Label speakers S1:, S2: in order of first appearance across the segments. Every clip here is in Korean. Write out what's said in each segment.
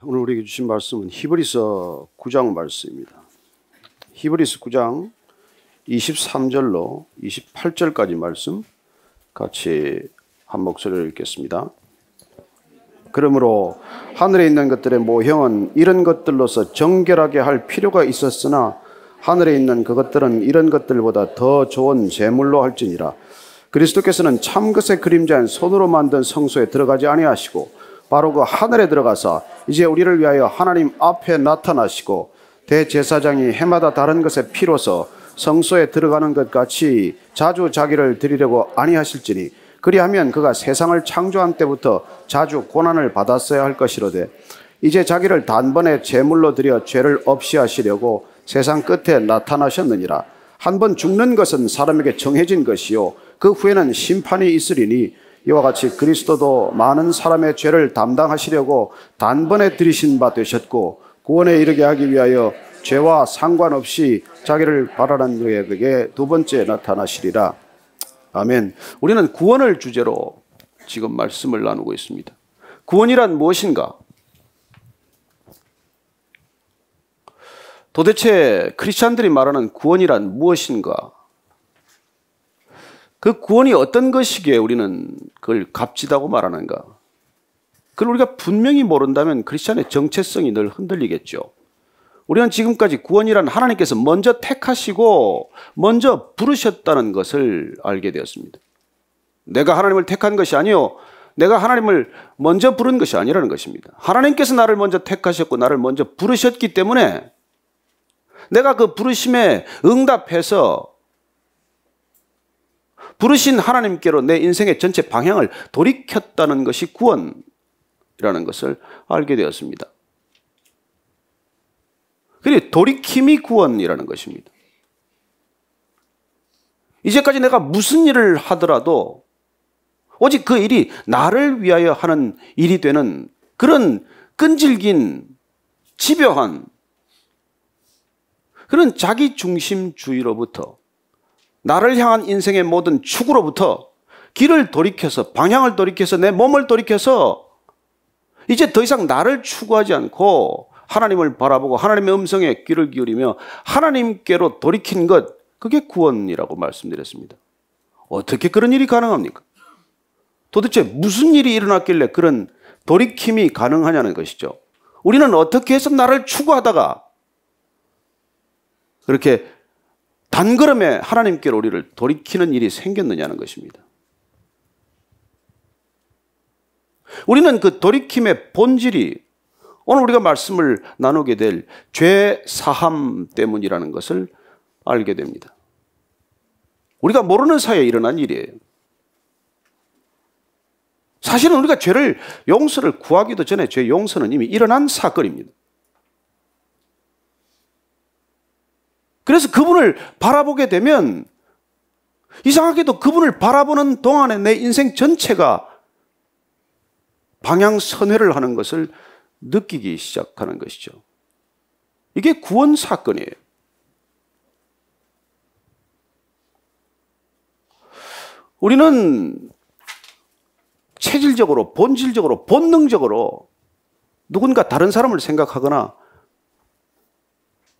S1: 오늘 우리에게 주신 말씀은 히브리서 9장 말씀입니다. 히브리서 9장 23절로 28절까지 말씀 같이 한 목소리로 읽겠습니다. 그러므로 하늘에 있는 것들의 모형은 이런 것들로서 정결하게 할 필요가 있었으나 하늘에 있는 그것들은 이런 것들보다 더 좋은 제물로 할지니라. 그리스도께서는 참것의 그림자인 손으로 만든 성소에 들어가지 아니하시고 바로 그 하늘에 들어가서 이제 우리를 위하여 하나님 앞에 나타나시고 대제사장이 해마다 다른 것의 피로서 성소에 들어가는 것 같이 자주 자기를 드리려고 아니하실지니 그리하면 그가 세상을 창조한 때부터 자주 고난을 받았어야 할 것이로되 이제 자기를 단번에 제물로 드려 죄를 없이 하시려고 세상 끝에 나타나셨느니라. 한 번 죽는 것은 사람에게 정해진 것이요 그 후에는 심판이 있으리니 이와 같이 그리스도도 많은 사람의 죄를 담당하시려고 단번에 들이신 바 되셨고 구원에 이르게 하기 위하여 죄와 상관없이 자기를 바라는 그에게 두 번째 나타나시리라. 아멘. 우리는 구원을 주제로 지금 말씀을 나누고 있습니다. 구원이란 무엇인가? 도대체 크리스찬들이 말하는 구원이란 무엇인가? 그 구원이 어떤 것이기에 우리는 그걸 값지다고 말하는가? 그걸 우리가 분명히 모른다면 크리스찬의 정체성이 늘 흔들리겠죠. 우리는 지금까지 구원이란 하나님께서 먼저 택하시고 먼저 부르셨다는 것을 알게 되었습니다. 내가 하나님을 택한 것이 아니요 내가 하나님을 먼저 부른 것이 아니라는 것입니다. 하나님께서 나를 먼저 택하셨고 나를 먼저 부르셨기 때문에 내가 그 부르심에 응답해서 부르신 하나님께로 내 인생의 전체 방향을 돌이켰다는 것이 구원이라는 것을 알게 되었습니다. 그리고 돌이킴이 구원이라는 것입니다. 이제까지 내가 무슨 일을 하더라도 오직 그 일이 나를 위하여 하는 일이 되는 그런 끈질긴 집요한 그런 자기중심주의로부터 나를 향한 인생의 모든 축으로부터 길을 돌이켜서 방향을 돌이켜서 내 몸을 돌이켜서 이제 더 이상 나를 추구하지 않고 하나님을 바라보고 하나님의 음성에 귀를 기울이며 하나님께로 돌이킨 것, 그게 구원이라고 말씀드렸습니다. 어떻게 그런 일이 가능합니까? 도대체 무슨 일이 일어났길래 그런 돌이킴이 가능하냐는 것이죠. 우리는 어떻게 해서 나를 추구하다가 그렇게 단걸음에 하나님께로 우리를 돌이키는 일이 생겼느냐는 것입니다. 우리는 그 돌이킴의 본질이 오늘 우리가 말씀을 나누게 될 죄 사함 때문이라는 것을 알게 됩니다. 우리가 모르는 사이에 일어난 일이에요. 사실은 우리가 죄를 용서를 구하기도 전에 죄 용서는 이미 일어난 사건입니다. 그래서 그분을 바라보게 되면 이상하게도 그분을 바라보는 동안에 내 인생 전체가 방향 선회를 하는 것을 느끼기 시작하는 것이죠. 이게 구원 사건이에요. 우리는 체질적으로, 본질적으로, 본능적으로 누군가 다른 사람을 생각하거나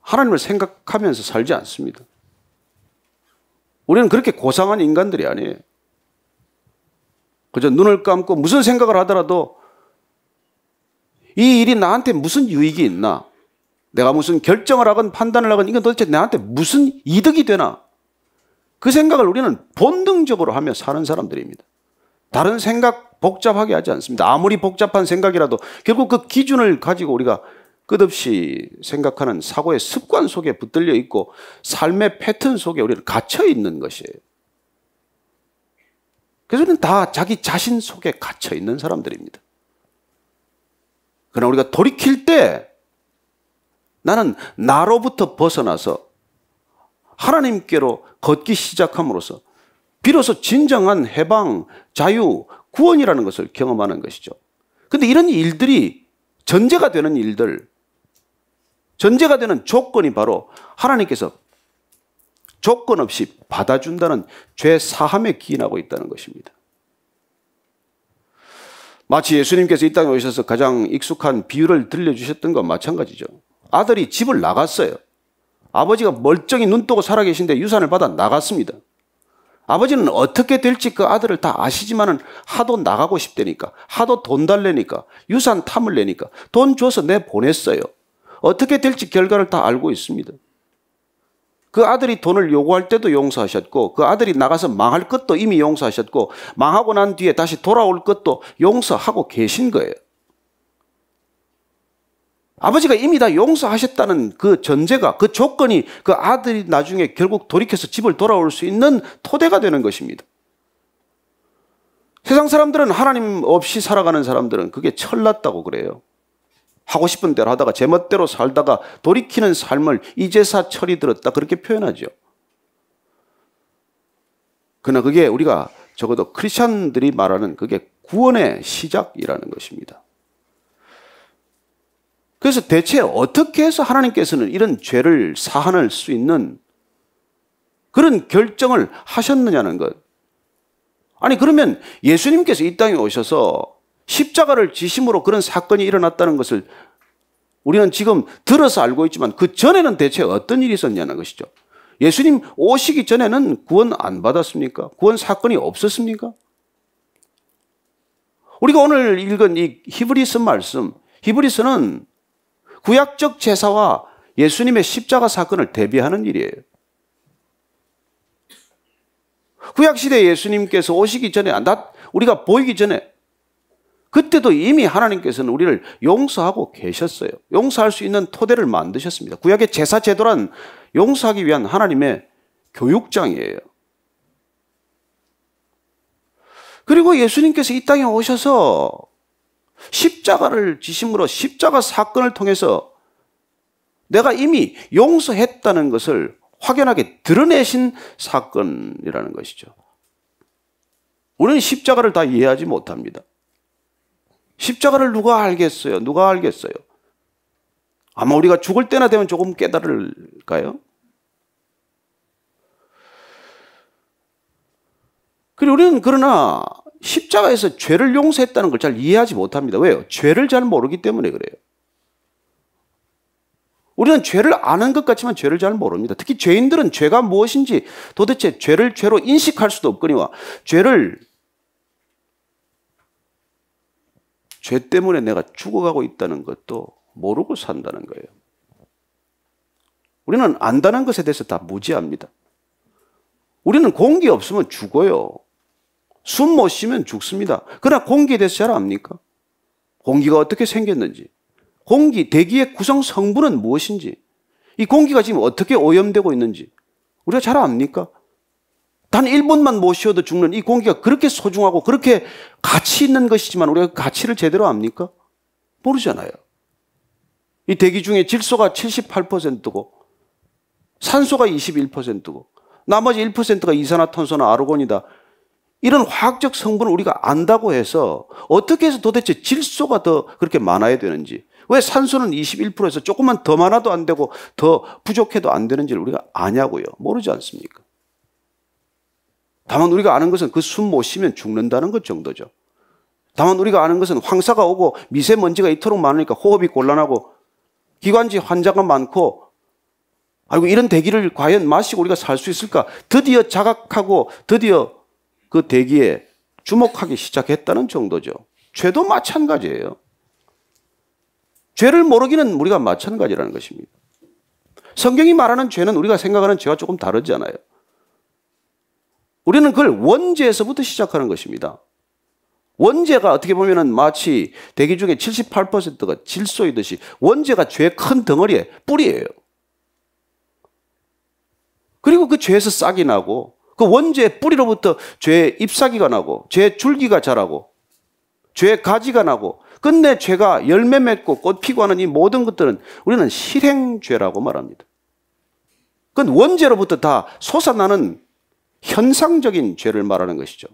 S1: 하나님을 생각하면서 살지 않습니다. 우리는 그렇게 고상한 인간들이 아니에요. 그저 눈을 감고 무슨 생각을 하더라도 이 일이 나한테 무슨 유익이 있나? 내가 무슨 결정을 하건 판단을 하건 이건 도대체 나한테 무슨 이득이 되나? 그 생각을 우리는 본능적으로 하며 사는 사람들입니다. 다른 생각 복잡하게 하지 않습니다. 아무리 복잡한 생각이라도 결국 그 기준을 가지고 우리가 끝없이 생각하는 사고의 습관 속에 붙들려 있고 삶의 패턴 속에 우리는 갇혀 있는 것이에요. 그래서 우리는 다 자기 자신 속에 갇혀 있는 사람들입니다. 그러나 우리가 돌이킬 때 나는 나로부터 벗어나서 하나님께로 걷기 시작함으로써 비로소 진정한 해방, 자유, 구원이라는 것을 경험하는 것이죠. 그런데 이런 일들이 전제가 되는 일들, 전제가 되는 조건이 바로 하나님께서 조건 없이 받아준다는 죄 사함에 기인하고 있다는 것입니다. 마치 예수님께서 이 땅에 오셔서 가장 익숙한 비유를 들려주셨던 것 마찬가지죠. 아들이 집을 나갔어요. 아버지가 멀쩡히 눈 뜨고 살아계신데 유산을 받아 나갔습니다. 아버지는 어떻게 될지 그 아들을 다 아시지만은 하도 나가고 싶다니까, 하도 돈 달래니까, 유산 탐을 내니까 돈 줘서 내보냈어요. 어떻게 될지 결과를 다 알고 있습니다. 그 아들이 돈을 요구할 때도 용서하셨고, 그 아들이 나가서 망할 것도 이미 용서하셨고, 망하고 난 뒤에 다시 돌아올 것도 용서하고 계신 거예요. 아버지가 이미 다 용서하셨다는 그 전제가, 그 조건이 그 아들이 나중에 결국 돌이켜서 집을 돌아올 수 있는 토대가 되는 것입니다. 세상 사람들은, 하나님 없이 살아가는 사람들은 그게 철났다고 그래요. 하고 싶은 대로 하다가 제멋대로 살다가 돌이키는 삶을 이제사 철이 들었다, 그렇게 표현하죠. 그러나 그게 우리가 적어도 크리스찬들이 말하는 그게 구원의 시작이라는 것입니다. 그래서 대체 어떻게 해서 하나님께서는 이런 죄를 사할 수 있는 그런 결정을 하셨느냐는 것. 아니, 그러면 예수님께서 이 땅에 오셔서 십자가를 지심으로 그런 사건이 일어났다는 것을 우리는 지금 들어서 알고 있지만, 그 전에는 대체 어떤 일이 있었냐는 것이죠. 예수님 오시기 전에는 구원 안 받았습니까? 구원 사건이 없었습니까? 우리가 오늘 읽은 이 히브리서 말씀, 히브리서는 구약적 제사와 예수님의 십자가 사건을 대비하는 일이에요. 구약시대에 예수님께서 오시기 전에, 우리가 보이기 전에, 그때도 이미 하나님께서는 우리를 용서하고 계셨어요. 용서할 수 있는 토대를 만드셨습니다. 구약의 제사 제도란 용서하기 위한 하나님의 교육장이에요. 그리고 예수님께서 이 땅에 오셔서 십자가를 지심으로 십자가 사건을 통해서 내가 이미 용서했다는 것을 확연하게 드러내신 사건이라는 것이죠. 우리는 십자가를 다 이해하지 못합니다. 십자가를 누가 알겠어요? 누가 알겠어요? 아마 우리가 죽을 때나 되면 조금 깨달을까요? 그리고 우리는 그러나 십자가에서 죄를 용서했다는 걸 잘 이해하지 못합니다. 왜요? 죄를 잘 모르기 때문에 그래요. 우리는 죄를 아는 것 같지만 죄를 잘 모릅니다. 특히 죄인들은 죄가 무엇인지 도대체 죄를 죄로 인식할 수도 없거니와 죄 때문에 내가 죽어가고 있다는 것도 모르고 산다는 거예요. 우리는 안다는 것에 대해서 다 무지합니다. 우리는 공기 없으면 죽어요. 숨 못 쉬면 죽습니다. 그러나 공기에 대해서 잘 압니까? 공기가 어떻게 생겼는지, 대기의 구성 성분은 무엇인지, 이 공기가 지금 어떻게 오염되고 있는지 우리가 잘 압니까? 단 1분만 못 쉬어도 죽는 이 공기가 그렇게 소중하고 그렇게 가치 있는 것이지만 우리가 그 가치를 제대로 압니까? 모르잖아요. 이 대기 중에 질소가 78%고 산소가 21%고 나머지 1%가 이산화탄소나 아르곤이다. 이런 화학적 성분을 우리가 안다고 해서 어떻게 해서 도대체 질소가 더 그렇게 많아야 되는지, 왜 산소는 21%에서 조금만 더 많아도 안 되고 더 부족해도 안 되는지를 우리가 아냐고요. 모르지 않습니까? 다만 우리가 아는 것은 그 숨 못 쉬면 죽는다는 것 정도죠. 다만 우리가 아는 것은 황사가 오고 미세먼지가 이토록 많으니까 호흡이 곤란하고 기관지 환자가 많고, 아이고 이런 대기를 과연 마시고 우리가 살 수 있을까? 드디어 자각하고 드디어 그 대기에 주목하기 시작했다는 정도죠. 죄도 마찬가지예요. 죄를 모르기는 우리가 마찬가지라는 것입니다. 성경이 말하는 죄는 우리가 생각하는 죄와 조금 다르잖아요. 우리는 그걸 원죄에서부터 시작하는 것입니다. 원죄가 어떻게 보면 마치 대기 중에 78%가 질소이듯이 원죄가 죄의 큰 덩어리의 뿌리예요. 그리고 그 죄에서 싹이 나고 그 원죄의 뿌리로부터 죄의 잎사귀가 나고 죄의 줄기가 자라고 죄의 가지가 나고 끝내 죄가 열매 맺고 꽃 피고 하는 이 모든 것들은 우리는 실행죄라고 말합니다. 그건 원죄로부터 다 솟아나는 현상적인 죄를 말하는 것이죠.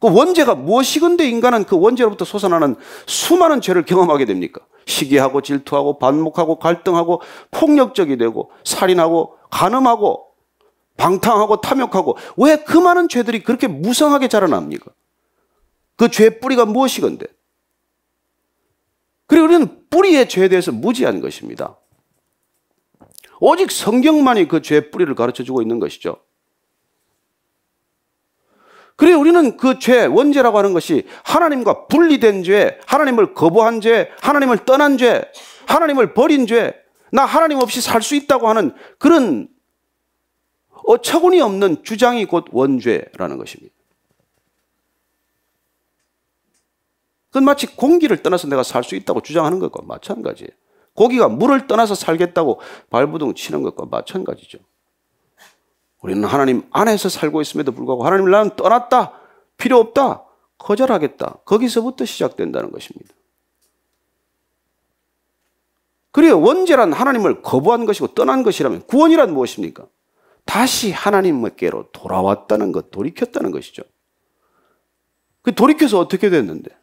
S1: 그 원죄가 무엇이건데 인간은 그 원죄로부터 솟아나는 수많은 죄를 경험하게 됩니까? 시기하고 질투하고 반목하고 갈등하고 폭력적이 되고 살인하고 간음하고 방탕하고 탐욕하고, 왜 그 많은 죄들이 그렇게 무성하게 자라납니까? 그 죄의 뿌리가 무엇이건데? 그리고 우리는 뿌리의 죄에 대해서 무지한 것입니다. 오직 성경만이 그 죄의 뿌리를 가르쳐주고 있는 것이죠. 그리고 우리는 그 죄, 원죄라고 하는 것이 하나님과 분리된 죄, 하나님을 거부한 죄, 하나님을 떠난 죄, 하나님을 버린 죄, 나 하나님 없이 살 수 있다고 하는 그런 어처구니 없는 주장이 곧 원죄라는 것입니다. 그건 마치 공기를 떠나서 내가 살 수 있다고 주장하는 것과 마찬가지예요. 고기가 물을 떠나서 살겠다고 발버둥 치는 것과 마찬가지죠. 우리는 하나님 안에서 살고 있음에도 불구하고 하나님을 나는 떠났다, 필요 없다, 거절하겠다. 거기서부터 시작된다는 것입니다. 그리고 원죄란 하나님을 거부한 것이고 떠난 것이라면 구원이란 무엇입니까? 다시 하나님께로 돌아왔다는 것, 돌이켰다는 것이죠. 그 돌이켜서 어떻게 됐는데?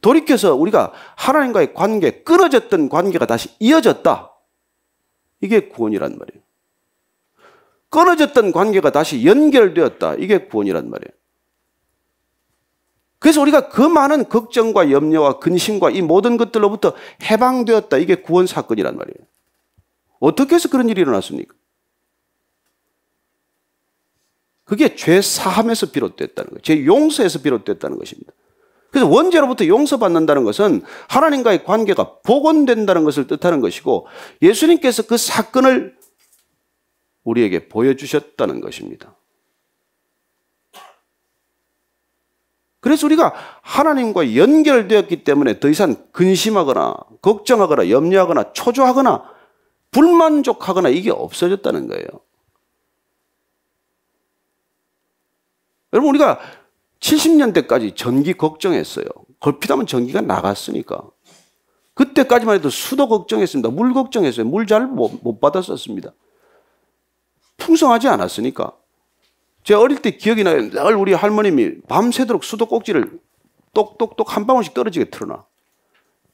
S1: 돌이켜서 우리가 하나님과의 관계, 끊어졌던 관계가 다시 이어졌다. 이게 구원이란 말이에요. 끊어졌던 관계가 다시 연결되었다. 이게 구원이란 말이에요. 그래서 우리가 그 많은 걱정과 염려와 근심과 이 모든 것들로부터 해방되었다. 이게 구원 사건이란 말이에요. 어떻게 해서 그런 일이 일어났습니까? 그게 죄 사함에서 비롯됐다는 거예요. 죄 용서에서 비롯됐다는 것입니다. 그래서 원죄로부터 용서받는다는 것은 하나님과의 관계가 복원된다는 것을 뜻하는 것이고 예수님께서 그 사건을 우리에게 보여주셨다는 것입니다. 그래서 우리가 하나님과 연결되었기 때문에 더 이상 근심하거나 걱정하거나 염려하거나 초조하거나 불만족하거나 이게 없어졌다는 거예요. 여러분 우리가 70년대까지 전기 걱정했어요. 걸핏하면 전기가 나갔으니까. 그때까지만 해도 수도 걱정했습니다. 물 걱정했어요. 물 잘 못 받았었습니다. 풍성하지 않았으니까. 제가 어릴 때 기억이 나요. 늘 우리 할머님이 밤새도록 수도 꼭지를 똑똑똑 한 방울씩 떨어지게 틀어놔.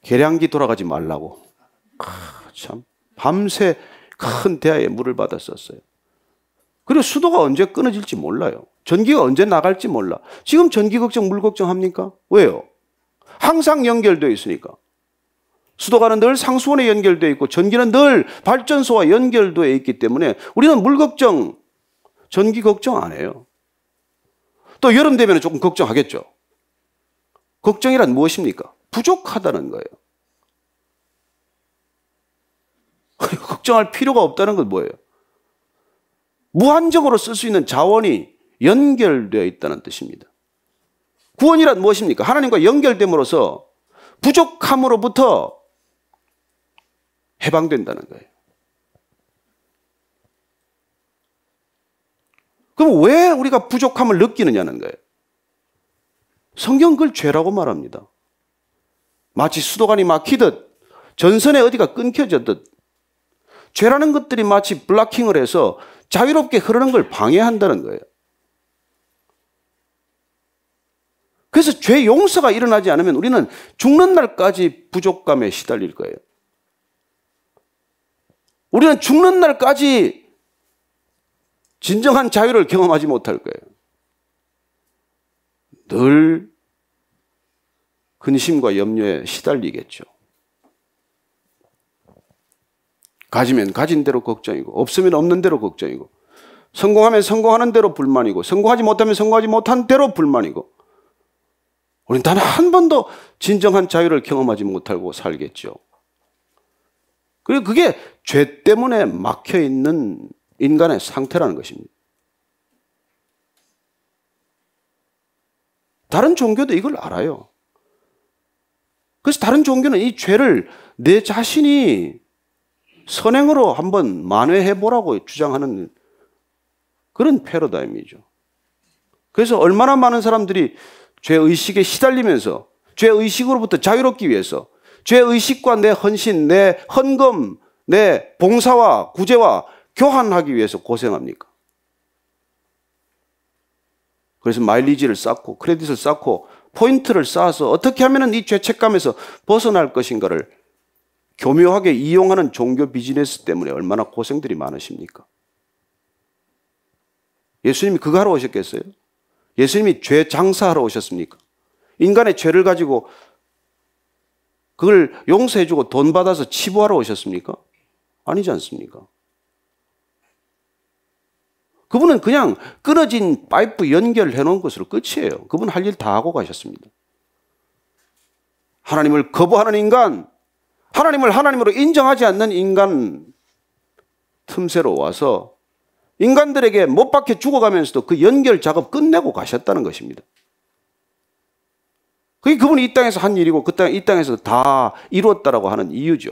S1: 계량기 돌아가지 말라고. 참 밤새 큰 대야에 물을 받았었어요. 그리고 수도가 언제 끊어질지 몰라요. 전기가 언제 나갈지 몰라. 지금 전기 걱정, 물 걱정합니까? 왜요? 항상 연결되어 있으니까. 수도가는 늘 상수원에 연결되어 있고 전기는 늘 발전소와 연결되어 있기 때문에 우리는 물 걱정, 전기 걱정 안 해요. 또 여름 되면 조금 걱정하겠죠. 걱정이란 무엇입니까? 부족하다는 거예요. 걱정할 필요가 없다는 건 뭐예요? 무한정으로 쓸 수 있는 자원이 연결되어 있다는 뜻입니다. 구원이란 무엇입니까? 하나님과 연결됨으로써 부족함으로부터 해방된다는 거예요. 그럼 왜 우리가 부족함을 느끼느냐는 거예요. 성경은 그걸 죄라고 말합니다. 마치 수도관이 막히듯 전선에 어디가 끊겨졌듯 죄라는 것들이 마치 블락킹을 해서 자유롭게 흐르는 걸 방해한다는 거예요. 그래서 죄 용서가 일어나지 않으면 우리는 죽는 날까지 부족감에 시달릴 거예요. 우리는 죽는 날까지 진정한 자유를 경험하지 못할 거예요. 늘 근심과 염려에 시달리겠죠. 가지면 가진 대로 걱정이고 없으면 없는 대로 걱정이고 성공하면 성공하는 대로 불만이고 성공하지 못하면 성공하지 못한 대로 불만이고 우리는 단 한 번도 진정한 자유를 경험하지 못하고 살겠죠. 그리고 그게 죄 때문에 막혀있는 인간의 상태라는 것입니다. 다른 종교도 이걸 알아요. 그래서 다른 종교는 이 죄를 내 자신이 선행으로 한번 만회해보라고 주장하는 그런 패러다임이죠. 그래서 얼마나 많은 사람들이 죄의식에 시달리면서 죄의식으로부터 자유롭기 위해서 죄의식과 내 헌신, 내 헌금, 내 봉사와 구제와 교환하기 위해서 고생합니까? 그래서 마일리지를 쌓고 크레딧을 쌓고 포인트를 쌓아서 어떻게 하면 이 죄책감에서 벗어날 것인가를 교묘하게 이용하는 종교 비즈니스 때문에 얼마나 고생들이 많으십니까? 예수님이 그거 하러 오셨겠어요? 예수님이 죄 장사하러 오셨습니까? 인간의 죄를 가지고 그걸 용서해주고 돈 받아서 치부하러 오셨습니까? 아니지 않습니까? 그분은 그냥 끊어진 파이프 연결해 놓은 것으로 끝이에요. 그분 할 일 다 하고 가셨습니다. 하나님을 거부하는 인간, 하나님을 하나님으로 인정하지 않는 인간 틈새로 와서 인간들에게 못 박혀 죽어가면서도 그 연결 작업 끝내고 가셨다는 것입니다. 그게 그분이 이 땅에서 한 일이고 이 땅에서 다 이루었다라고 하는 이유죠.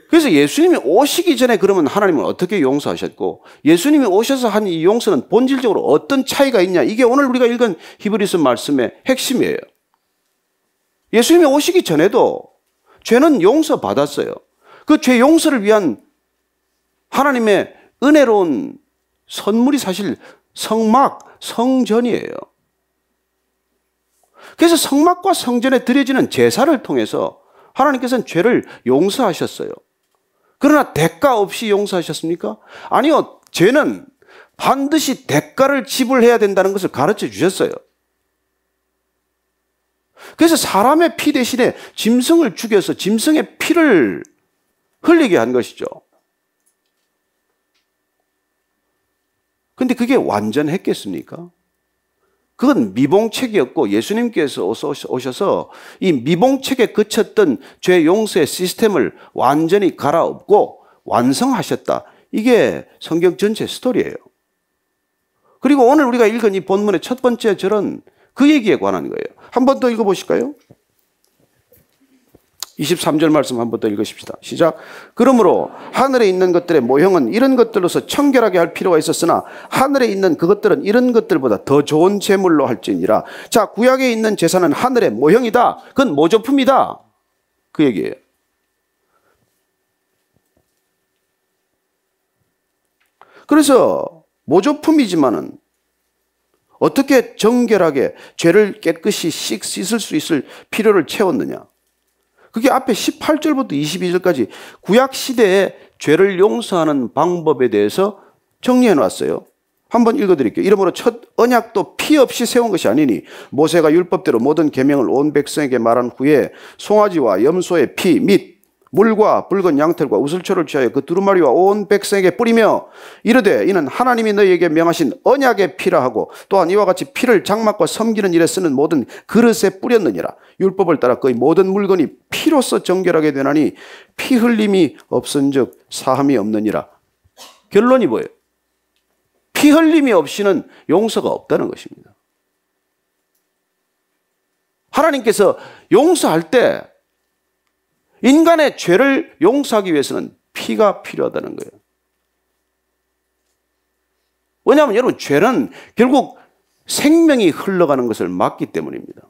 S1: 그래서 예수님이 오시기 전에 그러면 하나님은 어떻게 용서하셨고 예수님이 오셔서 한 이 용서는 본질적으로 어떤 차이가 있냐, 이게 오늘 우리가 읽은 히브리서 말씀의 핵심이에요. 예수님이 오시기 전에도 죄는 용서받았어요. 그 죄 용서를 위한 하나님의 은혜로운 선물이 사실 성막, 성전이에요. 그래서 성막과 성전에 드려지는 제사를 통해서 하나님께서는 죄를 용서하셨어요. 그러나 대가 없이 용서하셨습니까? 아니요. 죄는 반드시 대가를 지불해야 된다는 것을 가르쳐 주셨어요. 그래서 사람의 피 대신에 짐승을 죽여서 짐승의 피를 흘리게 한 것이죠. 그런데 그게 완전했겠습니까? 그건 미봉책이었고 예수님께서 오셔서 이 미봉책에 그쳤던 죄 용서의 시스템을 완전히 갈아엎고 완성하셨다. 이게 성경 전체 스토리예요. 그리고 오늘 우리가 읽은 이 본문의 첫 번째 절은 그 얘기에 관한 거예요. 한 번 더 읽어보실까요? 23절 말씀 한 번 더 읽으십시다. 시작. 그러므로 하늘에 있는 것들의 모형은 이런 것들로서 청결하게 할 필요가 있었으나 하늘에 있는 그것들은 이런 것들보다 더 좋은 제물로 할지니라. 자, 구약에 있는 제사는 하늘의 모형이다. 그건 모조품이다. 그 얘기예요. 그래서 모조품이지만은 어떻게 정결하게 죄를 깨끗이 씻을 수 있을 필요를 채웠느냐. 그게 앞에 18절부터 22절까지 구약 시대의 죄를 용서하는 방법에 대해서 정리해 놨어요. 한번 읽어드릴게요. 이러므로 첫 언약도 피 없이 세운 것이 아니니 모세가 율법대로 모든 계명을 온 백성에게 말한 후에 송아지와 염소의 피 및 물과 붉은 양털과 우슬초를 취하여 그 두루마리와 온 백성에게 뿌리며 이르되 이는 하나님이 너희에게 명하신 언약의 피라 하고 또한 이와 같이 피를 장막과 섬기는 일에 쓰는 모든 그릇에 뿌렸느니라. 율법을 따라 거의 모든 물건이 피로써 정결하게 되나니 피 흘림이 없은즉 사함이 없느니라. 결론이 뭐예요? 피 흘림이 없이는 용서가 없다는 것입니다. 하나님께서 용서할 때 인간의 죄를 용서하기 위해서는 피가 필요하다는 거예요. 왜냐하면 여러분, 죄는 결국 생명이 흘러가는 것을 막기 때문입니다.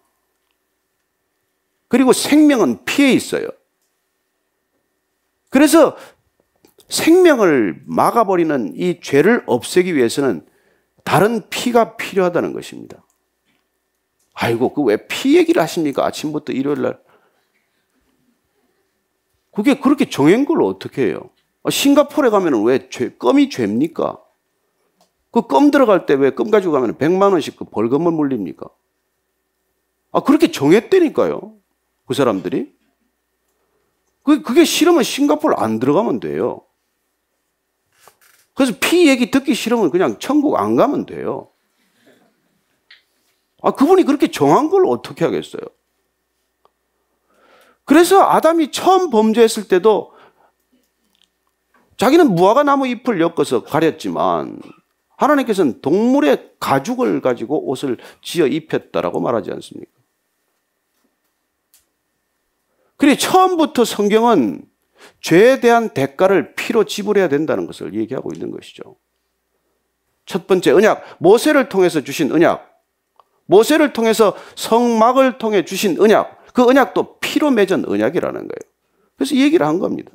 S1: 그리고 생명은 피에 있어요. 그래서 생명을 막아버리는 이 죄를 없애기 위해서는 다른 피가 필요하다는 것입니다. 아이고, 그 왜 피 얘기를 하십니까? 아침부터 일요일 날. 그게 그렇게 정한 걸 어떻게 해요? 싱가포르에 가면 왜 껌이 죄입니까? 그 껌 들어갈 때 왜 껌 가지고 가면 100만 원씩 그 벌금을 물립니까? 그렇게 정했다니까요. 그 사람들이. 그게 싫으면 싱가포르 안 들어가면 돼요. 그래서 피 얘기 듣기 싫으면 그냥 천국 안 가면 돼요. 그분이 그렇게 정한 걸 어떻게 하겠어요? 그래서 아담이 처음 범죄했을 때도 자기는 무화과 나무 잎을 엮어서 가렸지만 하나님께서는 동물의 가죽을 가지고 옷을 지어 입혔다라고 말하지 않습니까? 그래, 처음부터 성경은 죄에 대한 대가를 피로 지불해야 된다는 것을 얘기하고 있는 것이죠. 첫 번째 언약, 모세를 통해서 주신 언약, 모세를 통해서 성막을 통해 주신 언약, 그 언약도 피로 맺은 언약이라는 거예요. 그래서 이 얘기를 한 겁니다.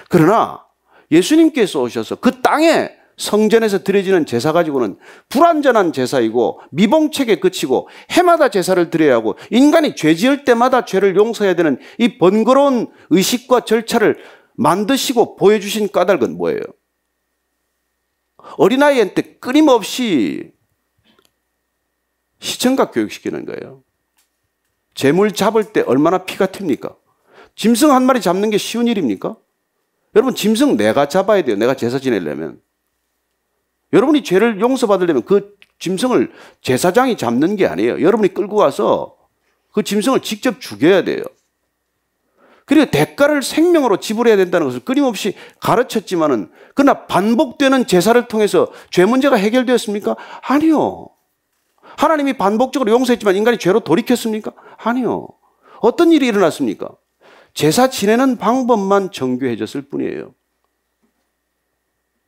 S1: 그러나 예수님께서 오셔서 그 땅에 성전에서 드려지는 제사 가지고는 불완전한 제사이고 미봉책에 그치고 해마다 제사를 드려야 하고 인간이 죄 지을 때마다 죄를 용서해야 되는 이 번거로운 의식과 절차를 만드시고 보여주신 까닭은 뭐예요? 어린아이한테 끊임없이 시청각 교육시키는 거예요. 재물 잡을 때 얼마나 피가 튑니까? 짐승 한 마리 잡는 게 쉬운 일입니까? 여러분, 짐승 내가 잡아야 돼요. 내가 제사 지내려면. 여러분이 죄를 용서받으려면 그 짐승을 제사장이 잡는 게 아니에요. 여러분이 끌고 가서 그 짐승을 직접 죽여야 돼요. 그리고 대가를 생명으로 지불해야 된다는 것을 끊임없이 가르쳤지만은, 그러나 반복되는 제사를 통해서 죄 문제가 해결되었습니까? 아니요. 하나님이 반복적으로 용서했지만 인간이 죄로 돌이켰습니까? 아니요. 어떤 일이 일어났습니까? 제사 지내는 방법만 정교해졌을 뿐이에요.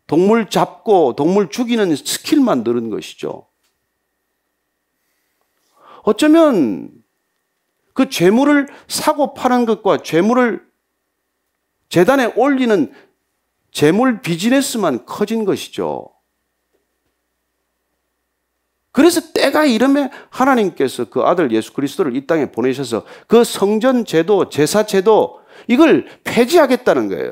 S1: 동물 잡고 동물 죽이는 스킬만 늘은 것이죠. 어쩌면 그 죄물을 사고 파는 것과 죄물을 제단에 올리는 재물 비즈니스만 커진 것이죠. 그래서 때가 이름에 하나님께서 그 아들 예수 그리스도를 이 땅에 보내셔서 그 성전 제도, 제사 제도, 이걸 폐지하겠다는 거예요.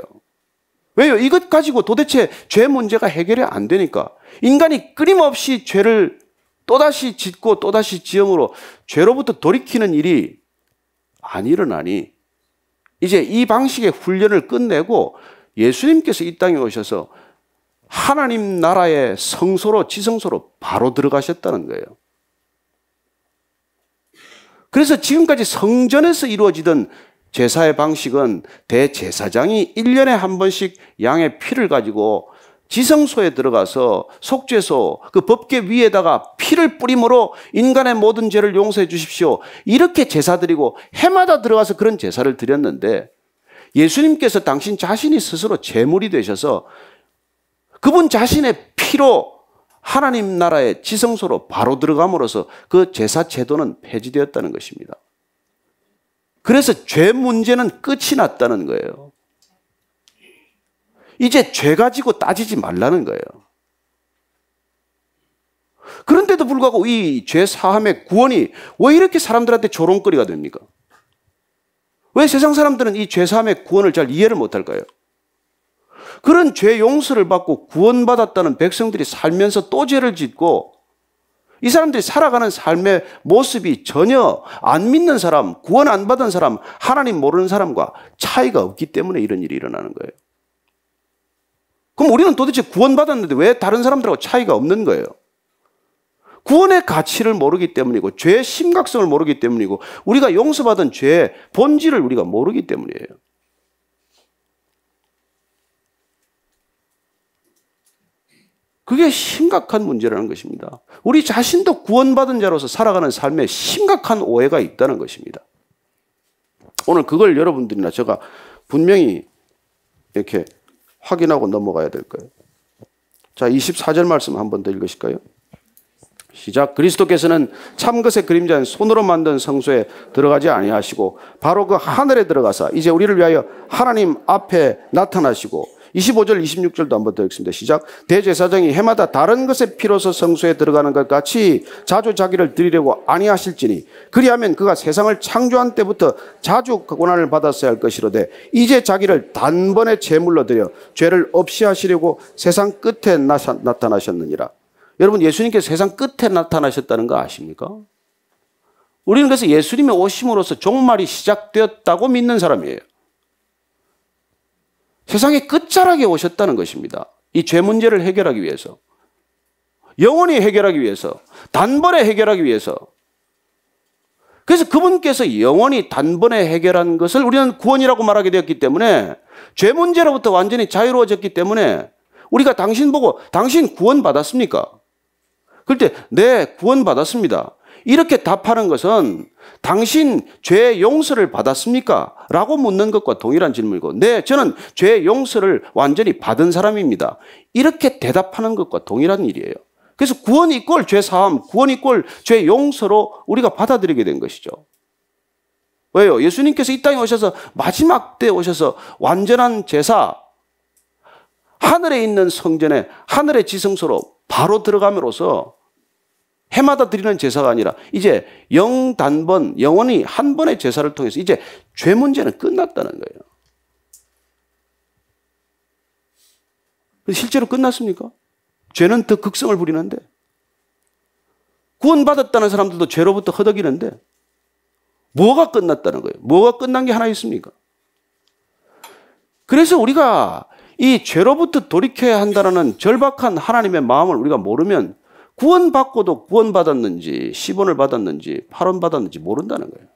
S1: 왜요? 이것 가지고 도대체 죄 문제가 해결이 안 되니까. 인간이 끊임없이 죄를 또다시 짓고 또다시 지음으로 죄로부터 돌이키는 일이 안 일어나니, 이제 이 방식의 훈련을 끝내고 예수님께서 이 땅에 오셔서 하나님 나라의 성소로, 지성소로 바로 들어가셨다는 거예요. 그래서 지금까지 성전에서 이루어지던 제사의 방식은 대제사장이 1년에 한 번씩 양의 피를 가지고 지성소에 들어가서 속죄소, 그 법궤 위에다가 피를 뿌림으로 인간의 모든 죄를 용서해 주십시오, 이렇게 제사 드리고 해마다 들어가서 그런 제사를 드렸는데, 예수님께서 당신 자신이 스스로 제물이 되셔서 그분 자신의 피로 하나님 나라의 지성소로 바로 들어감으로써 그 제사 제도는 폐지되었다는 것입니다. 그래서 죄 문제는 끝이 났다는 거예요. 이제 죄 가지고 따지지 말라는 거예요. 그런데도 불구하고 이 죄 사함의 구원이 왜 이렇게 사람들한테 조롱거리가 됩니까? 왜 세상 사람들은 이 죄 사함의 구원을 잘 이해를 못할까요? 그런 죄 용서를 받고 구원받았다는 백성들이 살면서 또 죄를 짓고, 이 사람들이 살아가는 삶의 모습이 전혀 안 믿는 사람, 구원 안 받은 사람, 하나님 모르는 사람과 차이가 없기 때문에 이런 일이 일어나는 거예요. 그럼 우리는 도대체 구원받았는데 왜 다른 사람들하고 차이가 없는 거예요? 구원의 가치를 모르기 때문이고, 죄의 심각성을 모르기 때문이고, 우리가 용서받은 죄의 본질을 우리가 모르기 때문이에요. 그게 심각한 문제라는 것입니다. 우리 자신도 구원받은 자로서 살아가는 삶에 심각한 오해가 있다는 것입니다. 오늘 그걸 여러분들이나 제가 분명히 이렇게 확인하고 넘어가야 될 거예요. 자, 24절 말씀 한 번 더 읽으실까요? 시작. 그리스도께서는 참것의 그림자인 손으로 만든 성소에 들어가지 아니하시고 바로 그 하늘에 들어가사 이제 우리를 위하여 하나님 앞에 나타나시고, 25절 26절도 한번 더 읽습니다. 시작. 대제사장이 해마다 다른 것의 피로서 성소에 들어가는 것 같이 자주 자기를 드리려고 아니하실지니 그리하면 그가 세상을 창조한 때부터 자주 그 고난을 받았어야 할 것이로되 이제 자기를 단번에 제물로 드려 죄를 없이 하시려고 세상 끝에 나타나셨느니라. 여러분, 예수님께서 세상 끝에 나타나셨다는 거 아십니까? 우리는 그래서 예수님의 오심으로써 종말이 시작되었다고 믿는 사람이에요. 세상의 끝자락에 오셨다는 것입니다. 이 죄 문제를 해결하기 위해서, 영원히 해결하기 위해서, 단번에 해결하기 위해서. 그래서 그분께서 영원히 단번에 해결한 것을 우리는 구원이라고 말하게 되었기 때문에, 죄 문제로부터 완전히 자유로워졌기 때문에 우리가 당신 보고 당신 구원받았습니까? 그럴 때 네, 구원받았습니다, 이렇게 답하는 것은 당신 죄 용서를 받았습니까? 라고 묻는 것과 동일한 질문이고, 네, 저는 죄 용서를 완전히 받은 사람입니다, 이렇게 대답하는 것과 동일한 일이에요. 그래서 구원 이꼴 죄 사함, 구원 이꼴 죄 용서로 우리가 받아들이게 된 것이죠. 왜요? 예수님께서 이 땅에 오셔서 마지막 때 오셔서 완전한 제사, 하늘에 있는 성전에 하늘의 지성소로 바로 들어감으로써 해마다 드리는 제사가 아니라 이제 영단번, 영원히 한 번의 제사를 통해서 이제 죄 문제는 끝났다는 거예요. 실제로 끝났습니까? 죄는 더 극성을 부리는데. 구원받았다는 사람들도 죄로부터 허덕이는데 뭐가 끝났다는 거예요? 뭐가 끝난 게 하나 있습니까? 그래서 우리가 이 죄로부터 돌이켜야 한다는 절박한 하나님의 마음을 우리가 모르면 구원받고도 구원받았는지 10원을 받았는지 8원 받았는지 모른다는 거예요.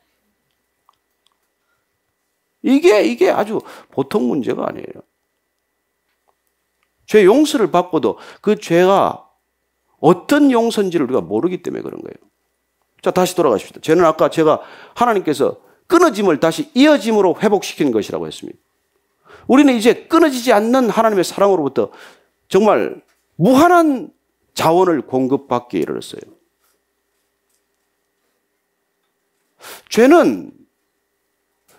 S1: 이게 아주 보통 문제가 아니에요. 죄 용서를 받고도 그 죄가 어떤 용서인지를 우리가 모르기 때문에 그런 거예요. 자, 다시 돌아가십시다. 죄는 아까 제가 하나님께서 끊어짐을 다시 이어짐으로 회복시키는 것이라고 했습니다. 우리는 이제 끊어지지 않는 하나님의 사랑으로부터 정말 무한한 자원을 공급받기에 이르렀어요. 죄는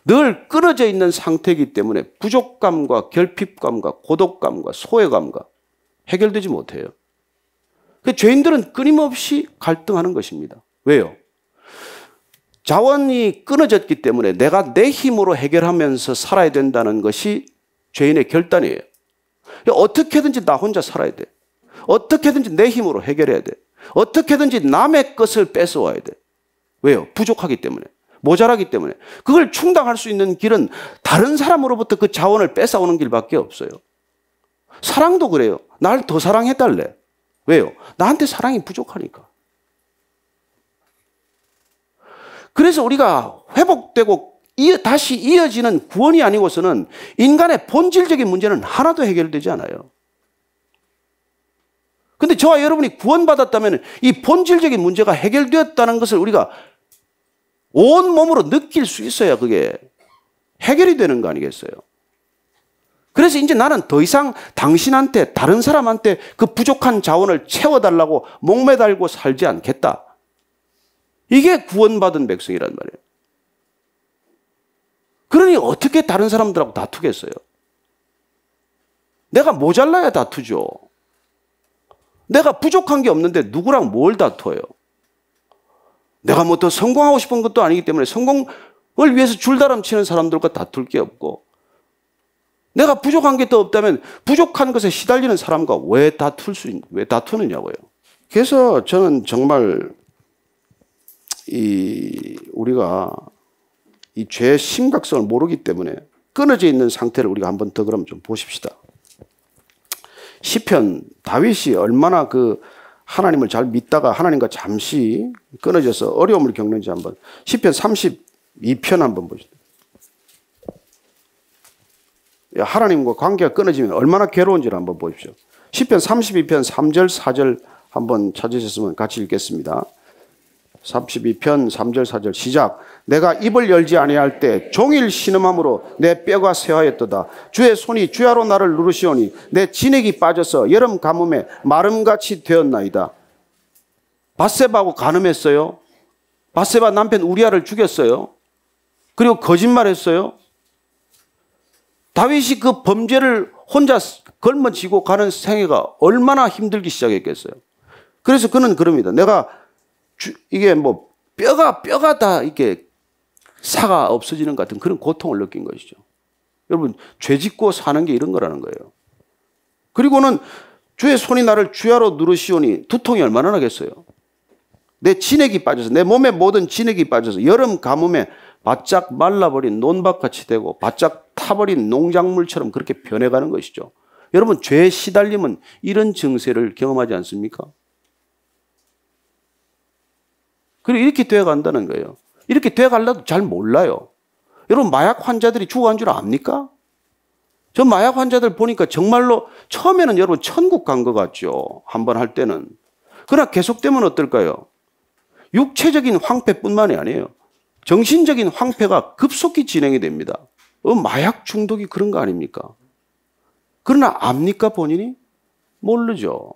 S1: 늘 끊어져 있는 상태이기 때문에 부족감과 결핍감과 고독감과 소외감과 해결되지 못해요. 그 죄인들은 끊임없이 갈등하는 것입니다. 왜요? 자원이 끊어졌기 때문에 내가 내 힘으로 해결하면서 살아야 된다는 것이 죄인의 결단이에요. 어떻게든지 나 혼자 살아야 돼. 어떻게든지 내 힘으로 해결해야 돼. 어떻게든지 남의 것을 뺏어와야 돼. 왜요? 부족하기 때문에. 모자라기 때문에. 그걸 충당할 수 있는 길은 다른 사람으로부터 그 자원을 뺏어오는 길밖에 없어요. 사랑도 그래요. 날 더 사랑해달래. 왜요? 나한테 사랑이 부족하니까. 그래서 우리가 회복되고 다시 이어지는 구원이 아니고서는 인간의 본질적인 문제는 하나도 해결되지 않아요. 근데 저와 여러분이 구원받았다면 이 본질적인 문제가 해결되었다는 것을 우리가 온몸으로 느낄 수 있어야 그게 해결이 되는 거 아니겠어요? 그래서 이제 나는 더 이상 당신한테, 다른 사람한테 그 부족한 자원을 채워달라고 목매달고 살지 않겠다. 이게 구원받은 백성이란 말이에요. 그러니 어떻게 다른 사람들하고 다투겠어요? 내가 모자라야 다투죠. 내가 부족한 게 없는데 누구랑 뭘 다투어요? 내가 뭐 더 성공하고 싶은 것도 아니기 때문에 성공을 위해서 줄다람 치는 사람들과 다툴 게 없고, 내가 부족한 게 더 없다면 부족한 것에 시달리는 사람과 왜 다투느냐고요. 그래서 저는 정말 우리가 이 죄의 심각성을 모르기 때문에 끊어져 있는 상태를 우리가 한번 더 그럼 좀 보십시다. 시편 다윗이 얼마나 그 하나님을 잘 믿다가 하나님과 잠시 끊어져서 어려움을 겪는지 한번 시편 32편 한번 보시죠. 하나님과 관계가 끊어지면 얼마나 괴로운지를 한번 보십시오. 시편 32편 3절 4절 한번 찾으셨으면 같이 읽겠습니다. 32편 3절 4절 시작. 내가 입을 열지 아니할 때 종일 신음함으로 내 뼈가 쇠하였도다. 주의 손이 주야로 나를 누르시오니 내 진액이 빠져서 여름 가뭄에 마름같이 되었나이다. 밧세바하고 간음했어요. 밧세바 남편 우리아를 죽였어요. 그리고 거짓말했어요. 다윗이 그 범죄를 혼자 걸머지고 가는 생애가 얼마나 힘들기 시작했겠어요. 그래서 그는 그럽니다. 내가 이게 뭐 뼈가 다 이렇게 사가 없어지는 것 같은 그런 고통을 느낀 것이죠. 여러분, 죄 짓고 사는 게 이런 거라는 거예요. 그리고는 주의 손이 나를 주야로 누르시오니 두통이 얼마나 나겠어요. 내 진액이 빠져서, 내 몸의 모든 진액이 빠져서 여름 가뭄에 바짝 말라버린 논밭같이 되고 바짝 타버린 농작물처럼 그렇게 변해가는 것이죠. 여러분, 죄에 시달림은 이런 증세를 경험하지 않습니까? 그리고 이렇게 되어간다는 거예요. 이렇게 되어가려도 잘 몰라요. 여러분, 마약 환자들이 죽어간 줄 압니까? 저 마약 환자들 보니까 정말로 처음에는 여러분 천국 간 것 같죠. 한번 할 때는. 그러나 계속되면 어떨까요? 육체적인 황폐뿐만이 아니에요. 정신적인 황폐가 급속히 진행이 됩니다. 마약 중독이 그런 거 아닙니까? 그러나 압니까 본인이? 모르죠.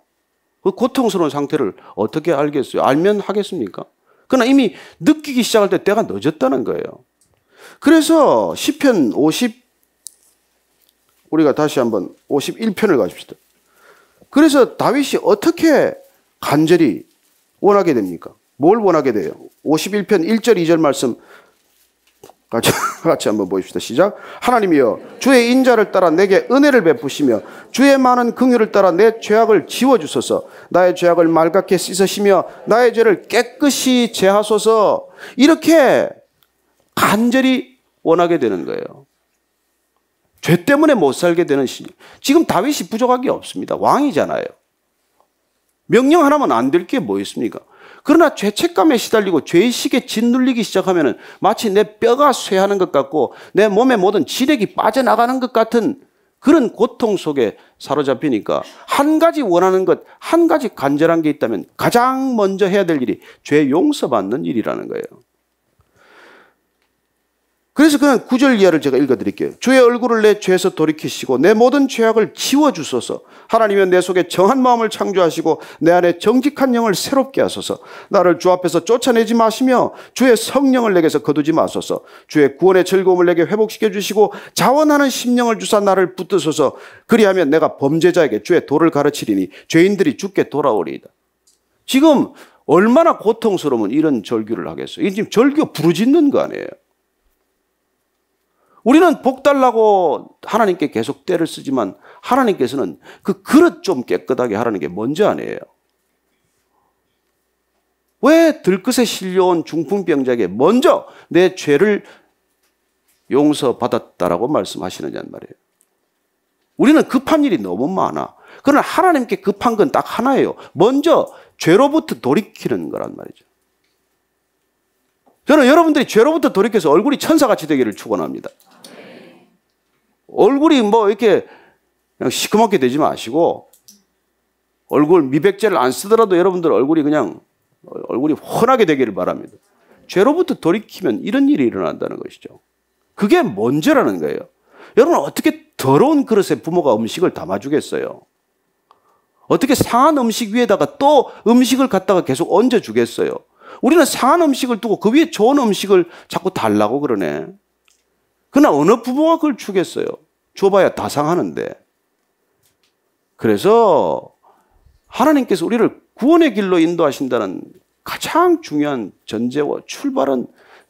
S1: 그 고통스러운 상태를 어떻게 알겠어요? 알면 하겠습니까? 그러나 이미 느끼기 시작할 때 때가 늦었다는 거예요. 그래서 시편 50, 우리가 다시 한번 51편을 가십시다. 그래서 다윗이 어떻게 간절히 원하게 됩니까? 뭘 원하게 돼요? 51편 1절 2절 말씀 같이 한번 보십시다. 시작. 하나님이여 주의 인자를 따라 내게 은혜를 베푸시며 주의 많은 긍휼을 따라 내 죄악을 지워주소서. 나의 죄악을 맑게 씻으시며 나의 죄를 깨끗이 제하소서. 이렇게 간절히 원하게 되는 거예요. 죄 때문에 못 살게 되는 시기. 지금 다윗이 부족한 게 없습니다. 왕이잖아요. 명령 하나만 안 될 게 뭐 있습니까? 그러나 죄책감에 시달리고 죄의식에 짓눌리기 시작하면 마치 내 뼈가 쇠하는 것 같고 내 몸의 모든 지력이 빠져나가는 것 같은 그런 고통 속에 사로잡히니까 한 가지 원하는 것, 한 가지 간절한 게 있다면 가장 먼저 해야 될 일이 죄 용서받는 일이라는 거예요. 그래서 그는 9절 이하를 제가 읽어드릴게요. 주의 얼굴을 내 죄에서 돌이키시고 내 모든 죄악을 지워주소서. 하나님은 내 속에 정한 마음을 창조하시고 내 안에 정직한 영을 새롭게 하소서. 나를 주 앞에서 쫓아내지 마시며 주의 성령을 내게서 거두지 마소서. 주의 구원의 즐거움을 내게 회복시켜 주시고 자원하는 심령을 주사 나를 붙드소서. 그리하면 내가 범죄자에게 주의 도를 가르치리니 죄인들이 주께 돌아오리이다. 지금 얼마나 고통스러우면 이런 절규를 하겠어요. 이게 지금 절규 부르짖는 거 아니에요. 우리는 복 달라고 하나님께 계속 때를 쓰지만 하나님께서는 그 그릇 좀 깨끗하게 하라는 게 먼저 아니에요. 왜 들것에 실려온 중풍병자에게 먼저 내 죄를 용서받았다라고 말씀하시느냐는 말이에요. 우리는 급한 일이 너무 많아. 그러나 하나님께 급한 건 딱 하나예요. 먼저 죄로부터 돌이키는 거란 말이죠. 저는 여러분들이 죄로부터 돌이켜서 얼굴이 천사같이 되기를 축원합니다. 얼굴이 뭐 이렇게 그냥 시커멓게 되지 마시고 얼굴 미백제를 안 쓰더라도 여러분들 얼굴이 그냥 얼굴이 훤하게 되기를 바랍니다. 죄로부터 돌이키면 이런 일이 일어난다는 것이죠. 그게 먼저라는 거예요. 여러분 어떻게 더러운 그릇에 부모가 음식을 담아주겠어요? 어떻게 상한 음식 위에다가 또 음식을 갖다가 계속 얹어주겠어요? 우리는 상한 음식을 두고 그 위에 좋은 음식을 자꾸 달라고 그러네. 그러나 어느 부모가 그걸 주겠어요? 줘봐야 다 상하는데. 그래서 하나님께서 우리를 구원의 길로 인도하신다는 가장 중요한 전제와 출발은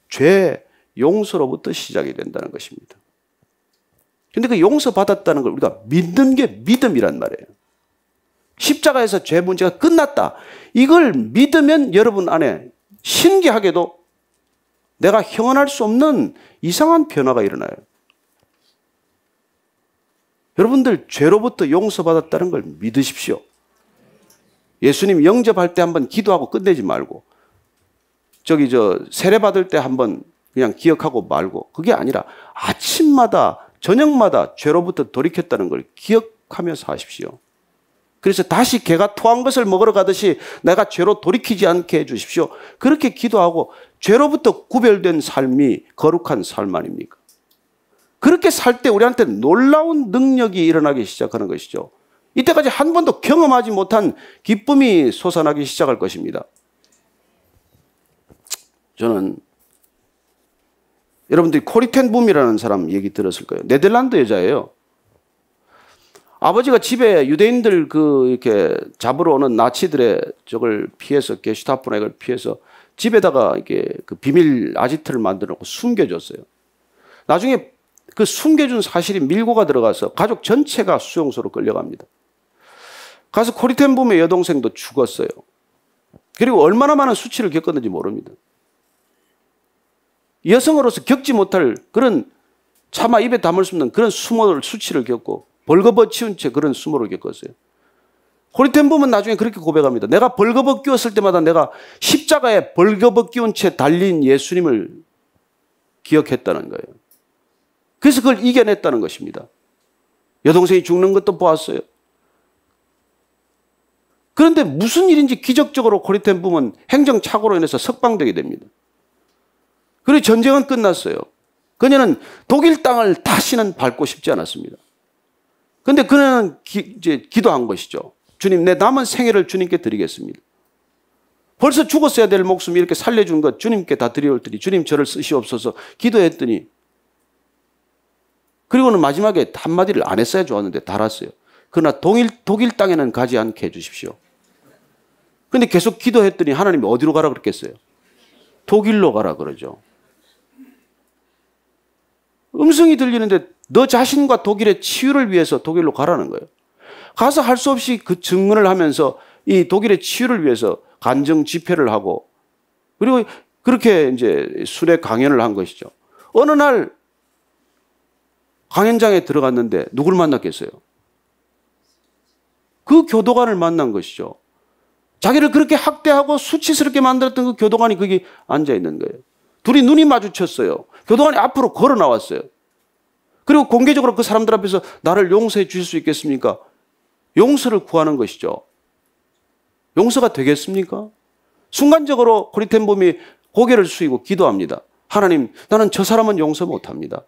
S1: 죄 용서로부터 시작이 된다는 것입니다. 그런데 그 용서받았다는 걸 우리가 믿는 게 믿음이란 말이에요. 십자가에서 죄 문제가 끝났다. 이걸 믿으면 여러분 안에 신기하게도 내가 형언할 수 없는 이상한 변화가 일어나요. 여러분들 죄로부터 용서받았다는 걸 믿으십시오. 예수님 영접할 때 한번 기도하고 끝내지 말고 세례 받을 때 한번 그냥 기억하고 말고 그게 아니라 아침마다 저녁마다 죄로부터 돌이켰다는 걸 기억하면서 하십시오. 그래서 다시 개가 토한 것을 먹으러 가듯이 내가 죄로 돌이키지 않게 해주십시오. 그렇게 기도하고 죄로부터 구별된 삶이 거룩한 삶 아닙니까? 그렇게 살 때 우리한테 놀라운 능력이 일어나기 시작하는 것이죠. 이때까지 한 번도 경험하지 못한 기쁨이 솟아나기 시작할 것입니다. 저는 여러분들이 코리 텐 붐이라는 사람 얘기 들었을 거예요. 네덜란드 여자예요. 아버지가 집에 유대인들 이렇게 잡으러 오는 나치들의 적을 피해서 게슈타포나 이걸 피해서 집에다가 이렇게 그 비밀 아지트를 만들어 놓고 숨겨줬어요. 나중에 그 숨겨준 사실이 밀고가 들어가서 가족 전체가 수용소로 끌려갑니다. 가서 코리 텐 붐의 여동생도 죽었어요. 그리고 얼마나 많은 수치를 겪었는지 모릅니다. 여성으로서 겪지 못할 그런 차마 입에 담을 수 없는 그런 수치를 겪고 벌거벗 채 그런 수모를 겪었어요. 코리 텐 붐은 나중에 그렇게 고백합니다. 내가 벌거벗 끼웠을 때마다 내가 십자가에 벌거벗 끼운 채 달린 예수님을 기억했다는 거예요. 그래서 그걸 이겨냈다는 것입니다. 여동생이 죽는 것도 보았어요. 그런데 무슨 일인지 기적적으로 코리 텐 붐은 행정착오로 인해서 석방되게 됩니다. 그리고 전쟁은 끝났어요. 그녀는 독일 땅을 다시는 밟고 싶지 않았습니다. 그런데 그녀는 이제 기도한 것이죠. 주님, 내 남은 생애를 주님께 드리겠습니다. 벌써 죽었어야 될 목숨 이렇게 살려준 것 주님께 다 드려올 테니 주님 저를 쓰시옵소서 기도했더니 그리고는 마지막에 한마디를 안 했어야 좋았는데 달았어요. 그러나 독일 땅에는 가지 않게 해주십시오. 그런데 계속 기도했더니 하나님이 어디로 가라 그랬겠어요? 독일로 가라 그러죠. 음성이 들리는데 너 자신과 독일의 치유를 위해서 독일로 가라는 거예요. 가서 할 수 없이 그 증언을 하면서 이 독일의 치유를 위해서 간증 집회를 하고 그리고 그렇게 이제 순회 강연을 한 것이죠. 어느 날 강연장에 들어갔는데 누굴 만났겠어요? 그 교도관을 만난 것이죠. 자기를 그렇게 학대하고 수치스럽게 만들었던 그 교도관이 거기 앉아 있는 거예요. 둘이 눈이 마주쳤어요. 교도관이 앞으로 걸어 나왔어요. 그리고 공개적으로 그 사람들 앞에서 나를 용서해 주실 수 있겠습니까? 용서를 구하는 것이죠. 용서가 되겠습니까? 순간적으로 코리텐범이 고개를 숙이고 기도합니다. 하나님, 나는 저 사람은 용서 못합니다.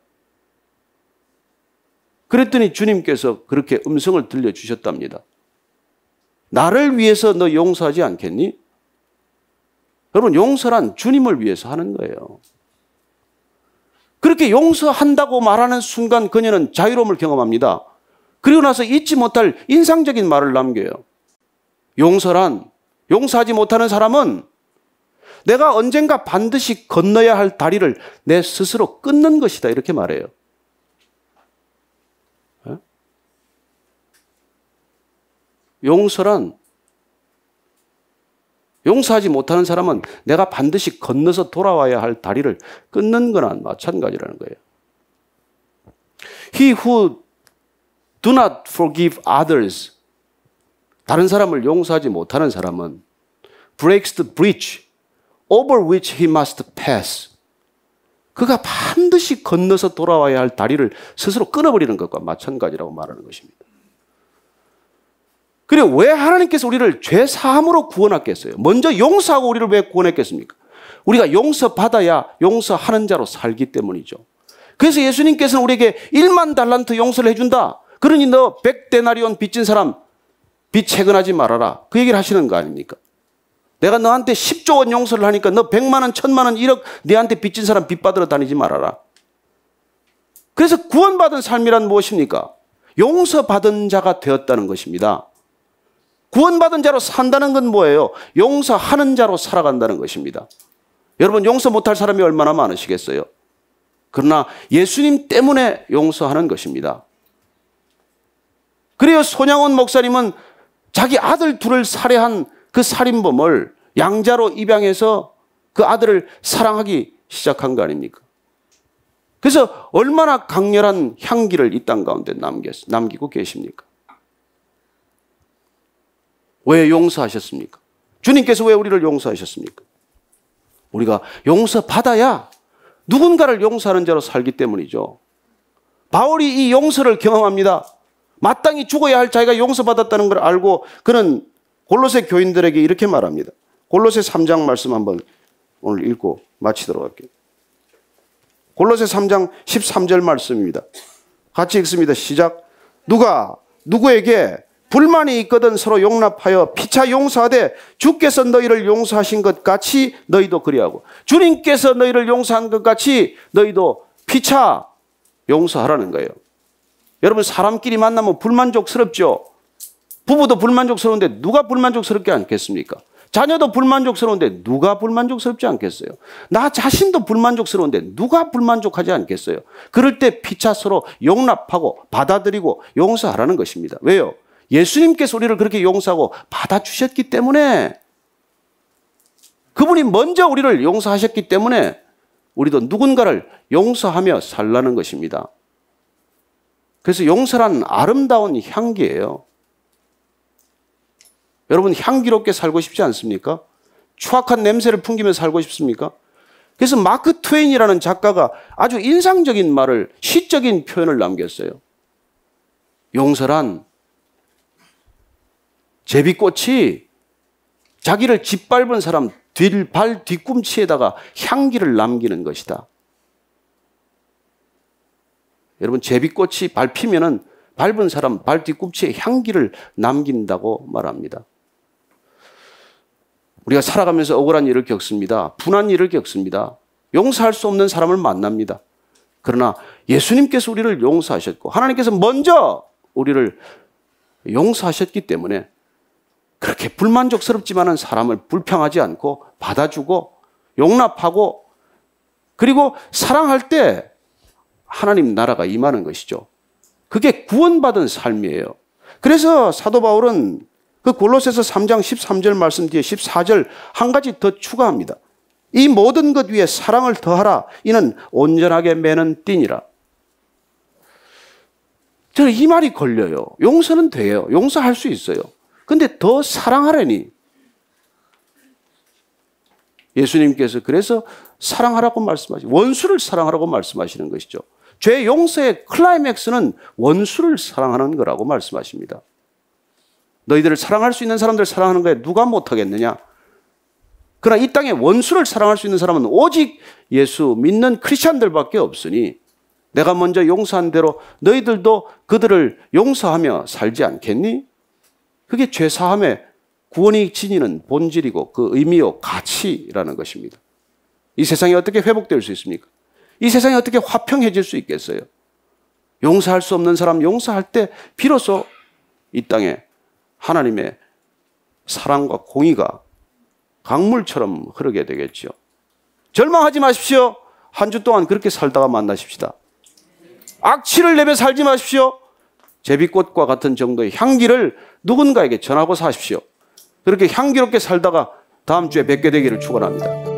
S1: 그랬더니 주님께서 그렇게 음성을 들려주셨답니다. 나를 위해서 너 용서하지 않겠니? 여러분, 용서란 주님을 위해서 하는 거예요. 그렇게 용서한다고 말하는 순간 그녀는 자유로움을 경험합니다. 그리고 나서 잊지 못할 인상적인 말을 남겨요. 용서란, 용서하지 못하는 사람은 내가 언젠가 반드시 건너야 할 다리를 내 스스로 끊는 것이다. 이렇게 말해요. 용서란, 용서하지 못하는 사람은 내가 반드시 건너서 돌아와야 할 다리를 끊는 거나 마찬가지라는 거예요. He who do not forgive others, 다른 사람을 용서하지 못하는 사람은 breaks the bridge over which he must pass. 그가 반드시 건너서 돌아와야 할 다리를 스스로 끊어버리는 것과 마찬가지라고 말하는 것입니다. 그래, 왜 하나님께서 우리를 죄 사함으로 구원하겠어요? 먼저 용서하고 우리를 왜 구원했겠습니까? 우리가 용서받아야 용서하는 자로 살기 때문이죠. 그래서 예수님께서는 우리에게 1만 달란트 용서를 해준다. 그러니 너 100데나리온 빚진 사람 빚 채근하지 말아라. 그 얘기를 하시는 거 아닙니까? 내가 너한테 10조 원 용서를 하니까 너 100만 원, 1000만 원, 1억 네한테 빚진 사람 빚 받으러 다니지 말아라. 그래서 구원받은 삶이란 무엇입니까? 용서받은 자가 되었다는 것입니다. 구원받은 자로 산다는 건 뭐예요? 용서하는 자로 살아간다는 것입니다. 여러분, 용서 못할 사람이 얼마나 많으시겠어요? 그러나 예수님 때문에 용서하는 것입니다. 그래요, 손양원 목사님은 자기 아들 둘을 살해한 그 살인범을 양자로 입양해서 그 아들을 사랑하기 시작한 거 아닙니까? 그래서 얼마나 강렬한 향기를 이 땅 가운데 남기고 계십니까? 왜 용서하셨습니까? 주님께서 왜 우리를 용서하셨습니까? 우리가 용서받아야 누군가를 용서하는 자로 살기 때문이죠. 바울이 이 용서를 경험합니다. 마땅히 죽어야 할 자기가 용서받았다는 걸 알고 그는 골로새 교인들에게 이렇게 말합니다. 골로새 3장 말씀 한번 오늘 읽고 마치도록 할게요. 골로새 3장 13절 말씀입니다. 같이 읽습니다. 시작. 누가 누구에게 불만이 있거든 서로 용납하여 피차 용서하되 주께서 너희를 용서하신 것 같이 너희도 그리하고, 주님께서 너희를 용서한 것 같이 너희도 피차 용서하라는 거예요. 여러분, 사람끼리 만나면 불만족스럽죠. 부부도 불만족스러운데 누가 불만족스럽지 않겠습니까? 자녀도 불만족스러운데 누가 불만족스럽지 않겠어요? 나 자신도 불만족스러운데 누가 불만족하지 않겠어요? 그럴 때 피차 서로 용납하고 받아들이고 용서하라는 것입니다. 왜요? 예수님께서 우리를 그렇게 용서하고 받아주셨기 때문에, 그분이 먼저 우리를 용서하셨기 때문에 우리도 누군가를 용서하며 살라는 것입니다. 그래서 용서란 아름다운 향기예요. 여러분, 향기롭게 살고 싶지 않습니까? 추악한 냄새를 풍기며 살고 싶습니까? 그래서 마크 트웨인이라는 작가가 아주 인상적인 말을, 시적인 표현을 남겼어요. 용서란 제비꽃이 자기를 짓밟은 사람 발 뒤꿈치에다가 향기를 남기는 것이다. 여러분, 제비꽃이 밟히면은 밟은 사람 발 뒤꿈치에 향기를 남긴다고 말합니다. 우리가 살아가면서 억울한 일을 겪습니다. 분한 일을 겪습니다. 용서할 수 없는 사람을 만납니다. 그러나 예수님께서 우리를 용서하셨고 하나님께서 먼저 우리를 용서하셨기 때문에 그렇게 불만족스럽지만은 사람을 불평하지 않고 받아주고 용납하고, 그리고 사랑할 때 하나님 나라가 임하는 것이죠. 그게 구원받은 삶이에요. 그래서 사도 바울은 그 골로새서 3장 13절 말씀 뒤에 14절 한 가지 더 추가합니다. 이 모든 것 위에 사랑을 더하라. 이는 온전하게 매는 띠니라. 저는 이 말이 걸려요. 용서는 돼요. 용서할 수 있어요. 근데 더 사랑하라니. 예수님께서 그래서 사랑하라고 말씀하시고 원수를 사랑하라고 말씀하시는 것이죠. 죄 용서의 클라이맥스는 원수를 사랑하는 거라고 말씀하십니다. 너희들을 사랑할 수 있는 사람들 사랑하는 거에 누가 못하겠느냐? 그러나 이 땅에 원수를 사랑할 수 있는 사람은 오직 예수 믿는 크리스찬들밖에 없으니 내가 먼저 용서한 대로 너희들도 그들을 용서하며 살지 않겠니? 그게 죄사함의 구원이 지니는 본질이고 그 의미요 가치라는 것입니다. 이 세상이 어떻게 회복될 수 있습니까? 이 세상이 어떻게 화평해질 수 있겠어요? 용서할 수 없는 사람 용서할 때 비로소 이 땅에 하나님의 사랑과 공의가 강물처럼 흐르게 되겠죠. 절망하지 마십시오. 한 주 동안 그렇게 살다가 만나십시다. 악취를 내며 살지 마십시오. 제비꽃과 같은 정도의 향기를 누군가에게 전하고 사십시오. 그렇게 향기롭게 살다가 다음 주에 뵙게 되기를 축원합니다.